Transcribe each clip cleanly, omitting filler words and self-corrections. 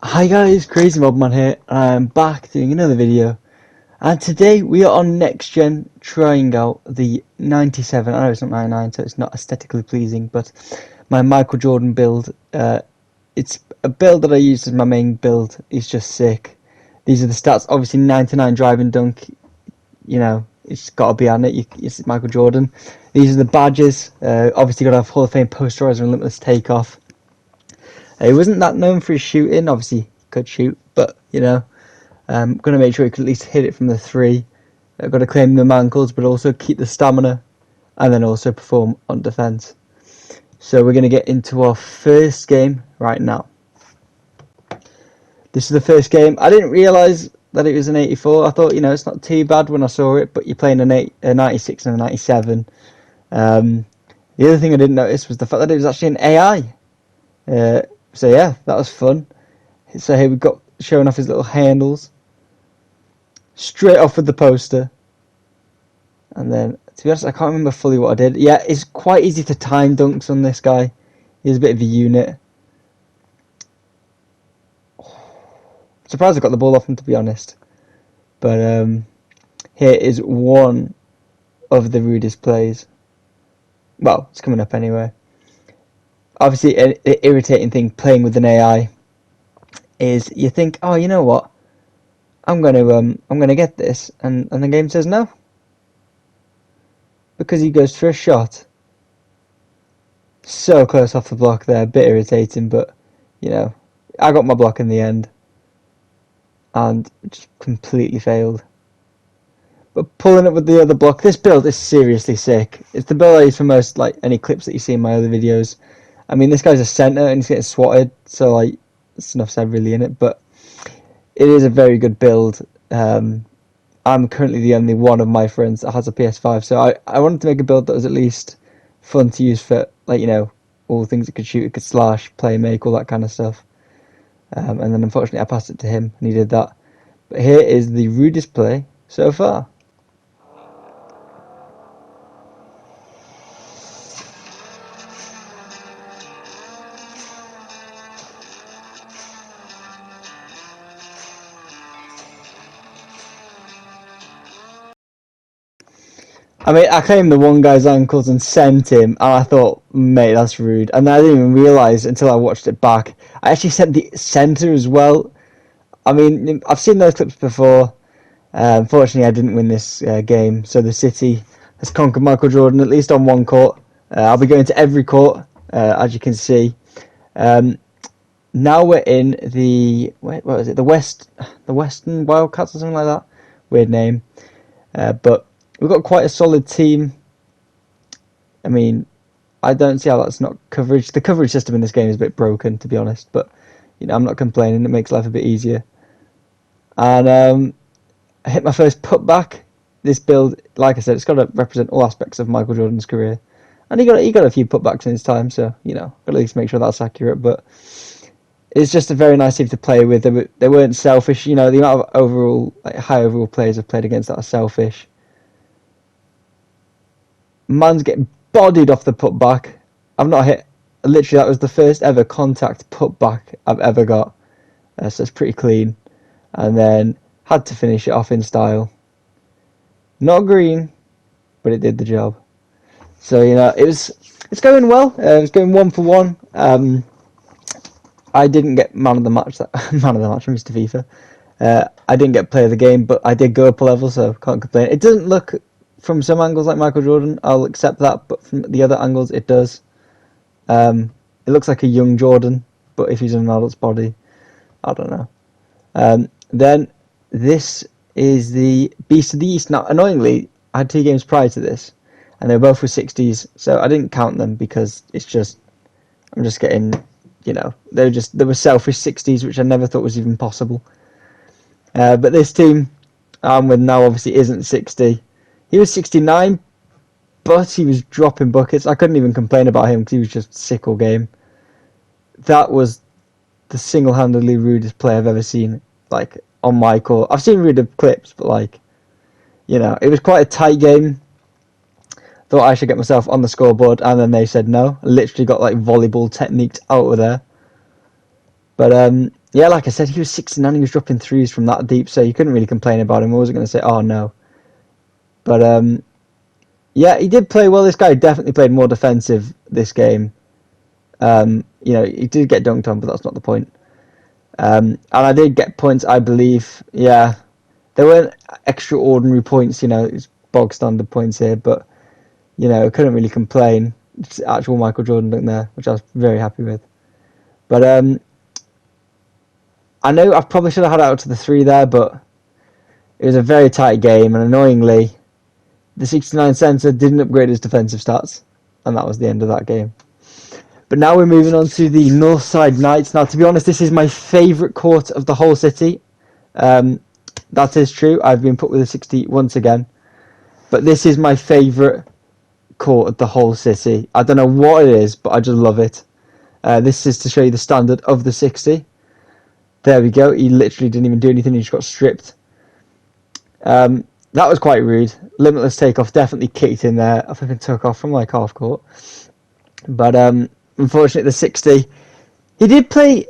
Hi guys, Crazy Mobman here, and I'm back doing another video. And today we are on next gen, trying out the 97. I know it's not 99, so it's not aesthetically pleasing, but my Michael Jordan build. It's a build that I use as my main build. It's just sick. These are the stats. Obviously, 99 driving dunk. You know, it's got to be on it. It's Michael Jordan. These are the badges. Obviously, got to have Hall of Fame posterizer and limitless takeoff. He wasn't that known for his shooting. Obviously, he could shoot, but going to make sure he could at least hit it from the three. Got to claim the ankles, but also keep the stamina, and then also perform on defense. So we're going to get into our first game right now. This is the first game. I didn't realize that it was an 84. I thought, it's not too bad when I saw it, but you're playing a 96 and a 97. The other thing I didn't notice was the fact that it was actually an AI. So yeah, that was fun. So here we've got showing off his little handles. Straight off with the poster. And then, to be honest, I can't remember fully what I did. Yeah, it's quite easy to time dunks on this guy. He's a bit of a unit. Surprised I got the ball off him, to be honest. But here is one of the rudest plays. Well, it's coming up anyway. Obviously, an irritating thing playing with an AI is you think, oh, you know what? I'm gonna get this, and the game says no, because he goes for a shot. So close off the block there, a bit irritating, but I got my block in the end, and just completely failed. But pulling up with the other block, this build is seriously sick. It's the build I use for most any clips that you see in my other videos. I mean, this guy's a center and he's getting swatted, so that's enough said really in it. But it is a very good build. I'm currently the only one of my friends that has a PS5, so I wanted to make a build that was at least fun to use for all the things it could shoot, it could slash, play, make, all that kind of stuff. And then unfortunately I passed it to him and he did that. But here is the rudest play so far. I mean, I claimed the one guy's ankles and sent him, and I thought, mate, that's rude. And I didn't even realise until I watched it back. I actually sent the centre as well. I mean, I've seen those clips before. Unfortunately, I didn't win this game, so the City has conquered Michael Jordan, at least on one court. I'll be going to every court, as you can see. Now we're in the, what was it, the Western Wildcats or something like that. Weird name. But we've got quite a solid team. I mean, I don't see how that's not coverage. The coverage system in this game is a bit broken, to be honest. But I'm not complaining. It makes life a bit easier. And I hit my first putback. This build, like I said, it's got to represent all aspects of Michael Jordan's career. And he got a few putbacks in his time, so got to at least make sure that's accurate. But it's just a very nice team to play with. They weren't selfish. The amount of overall high overall players I've played against that are selfish. Man's getting bodied off the putback. I've not hit. Literally, that was the first ever contact putback I've ever got. So it's pretty clean. And then had to finish it off in style. Not green, but it did the job. So it's going well. It's going 1-for-1. I didn't get man of the match. Man of the match from Mr. FIFA. I didn't get player of the game, but I did go up a level, so can't complain. It doesn't look from some angles like Michael Jordan. I'll accept that, but from the other angles, it does. It looks like a young Jordan, but if he's in an adult's body, I don't know. Then this is the Beast of the East. Now, annoyingly, I had 2 games prior to this, and they were both with 60s, so I didn't count them because I'm just getting, they were selfish 60s, which I never thought was even possible. But this team I'm with now obviously isn't 60. He was 69, but he was dropping buckets. I couldn't even complain about him because he was just sick all game. That was the single-handedly rudest play I've ever seen, on my court. I've seen ruder clips, but it was quite a tight game. Thought I should get myself on the scoreboard, and then they said no. I literally got volleyball techniques out of there. But yeah, like I said, he was 69. He was dropping threes from that deep, so you couldn't really complain about him. I wasn't going to say, oh no. But yeah, he did play well. This guy definitely played more defensive this game. You know, he did get dunked on, but that's not the point. And I did get points, I believe. Yeah, there weren't extraordinary points, you know, it's bog standard points here, but, you know, couldn't really complain. It's actual Michael Jordan dunk there, which I was very happy with. But I know I probably should have had it out to the 3 there, but it was a very tight game, and annoyingly, the 69 center didn't upgrade his defensive stats, and that was the end of that game. But now we're moving on to the Northside Knights. Now, to be honest, this is my favourite court of the whole city. That is true. I've been put with a 60 once again. But this is my favourite court of the whole city. I don't know what it is, but I just love it. This is to show you the standard of the 60. There we go. He literally didn't even do anything. He just got stripped. That was quite rude. Limitless takeoff definitely kicked in there. I think it took off from like half court. But unfortunately, the 60, he did play.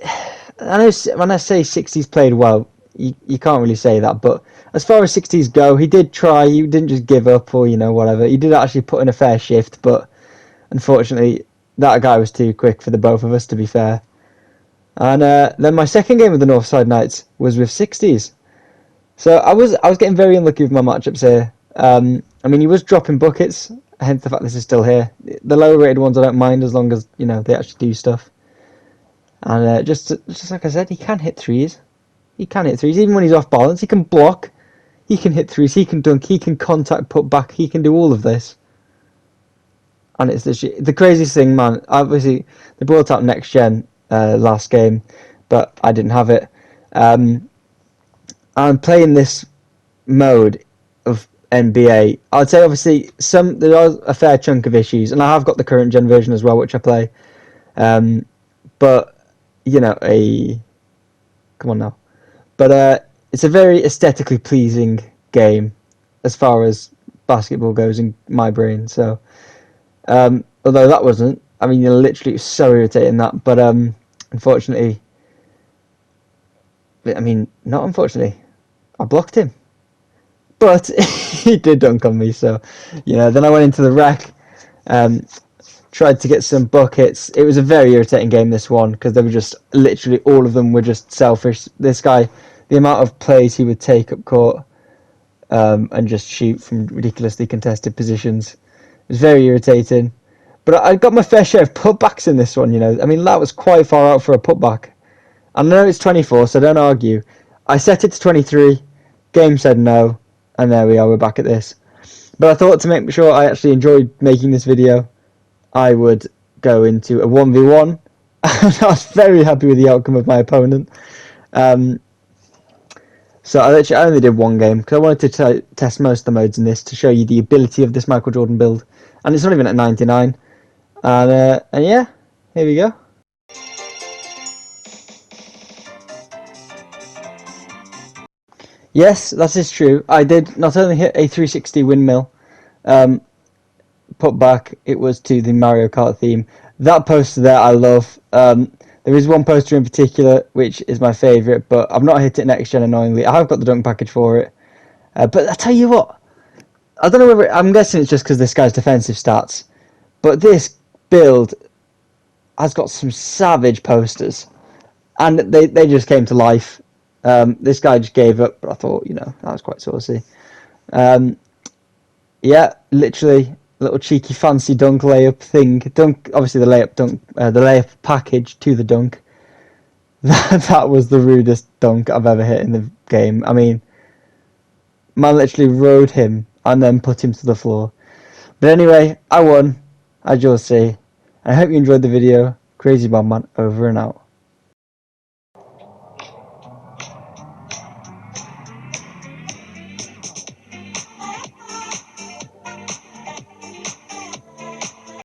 I know when I say 60's played well, you can't really say that. But as far as 60s go, he did try. He didn't just give up or, you know, whatever. He did actually put in a fair shift, but unfortunately, that guy was too quick for the both of us, to be fair. And then my second game with the Northside Knights was with 60s. So I was getting very unlucky with my matchups here. I mean, he was dropping buckets, hence the fact this is still here. The lower rated ones I don't mind as long as, you know, they actually do stuff. And just like I said, he can hit threes. He can hit threes. Even when he's off balance, he can block. He can hit threes. He can dunk. He can contact, put back. He can do all of this. And it's the craziest thing, man. Obviously, they brought out Next Gen last game, but I didn't have it. I'm playing this mode of NBA. I'd say obviously there are a fair chunk of issues, and I have got the current gen version as well, which I play. But you know, come on now. But it's a very aesthetically pleasing game as far as basketball goes in my brain. So although that wasn't, I mean, literally it was so irritating that. But unfortunately, I mean, not unfortunately, I blocked him. But he did dunk on me, so, you know, then I went into the rack, tried to get some buckets. It was a very irritating game, this one, because they were just, literally, all of them were just selfish. This guy, the amount of plays he would take up court and just shoot from ridiculously contested positions, it was very irritating. But I got my fair share of putbacks in this one, you know. I mean, that was quite far out for a putback. I know it's 24, so don't argue. I set it to 23, game said no, and there we are, we're back at this. But I thought to make sure I actually enjoyed making this video, I would go into a 1v1. I was very happy with the outcome of my opponent. So I only did one game, because I wanted to test most of the modes in this to show you the ability of this Michael Jordan build. And it's not even at 99. And yeah, here we go. Yes, that is true. I did not only hit a 360 windmill, put back, it was to the Mario Kart theme. That poster there I love. There is one poster in particular which is my favourite, but I've not hit it next gen annoyingly. I have got the dunk package for it. But I tell you what, I don't know whether, I'm guessing it's just because this guy's defensive stats, but this build has got some savage posters, and they just came to life. This guy just gave up, but I thought, you know, that was quite saucy. Yeah, literally a little cheeky fancy dunk layup thing. Dunk, obviously the layup package to the dunk. That was the rudest dunk I've ever hit in the game. I mean, man literally rode him and then put him to the floor. But anyway, I won, as you'll see. I hope you enjoyed the video. Crazy Bomb Man, over and out.